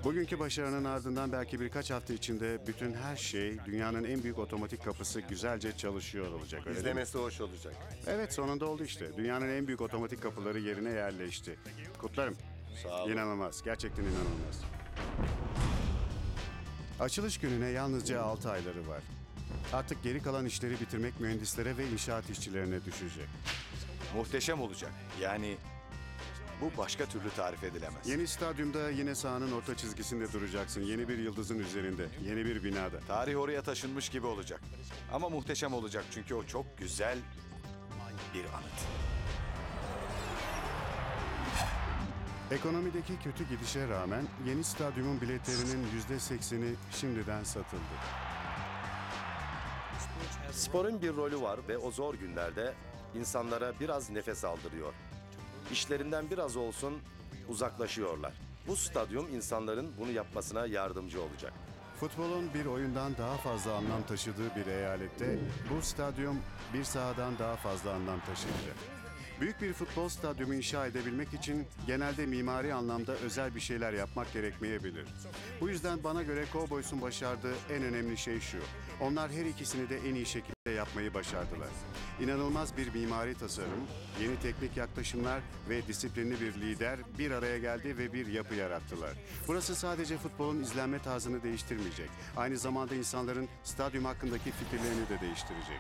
Bugünkü başarının ardından belki birkaç hafta içinde bütün her şey, dünyanın en büyük otomatik kapısı güzelce çalışıyor olacak. Öyle değil mi? İzlemesi hoş olacak. Evet, sonunda oldu işte. Dünyanın en büyük otomatik kapıları yerine yerleşti. Kutlarım. Sağ olun. İnanılmaz. Gerçekten inanılmaz. Açılış gününe yalnızca 6 ayları var. Artık geri kalan işleri bitirmek mühendislere ve inşaat işçilerine düşecek. Muhteşem olacak. Yani bu başka türlü tarif edilemez. Yeni stadyumda yine sahanın orta çizgisinde duracaksın. Yeni bir yıldızın üzerinde. Yeni bir binada. Tarih oraya taşınmış gibi olacak. Ama muhteşem olacak çünkü o çok güzel bir anıt. Ekonomideki kötü gidişe rağmen yeni stadyumun biletlerinin %80'i şimdiden satıldı. Sporun bir rolü var ve o zor günlerde insanlara biraz nefes aldırıyor. İşlerinden biraz olsun uzaklaşıyorlar. Bu stadyum insanların bunu yapmasına yardımcı olacak. Futbolun bir oyundan daha fazla anlam taşıdığı bir eyalette bu stadyum bir sahadan daha fazla anlam taşıyacak. Büyük bir futbol stadyumu inşa edebilmek için genelde mimari anlamda özel bir şeyler yapmak gerekmeyebilir. Bu yüzden bana göre Cowboys'un başardığı en önemli şey şu. Onlar her ikisini de en iyi şekilde yapmayı başardılar. İnanılmaz bir mimari tasarım, yeni teknik yaklaşımlar ve disiplinli bir lider bir araya geldi ve bir yapı yarattılar. Burası sadece futbolun izlenme tarzını değiştirmeyecek. Aynı zamanda insanların stadyum hakkındaki fikirlerini de değiştirecek.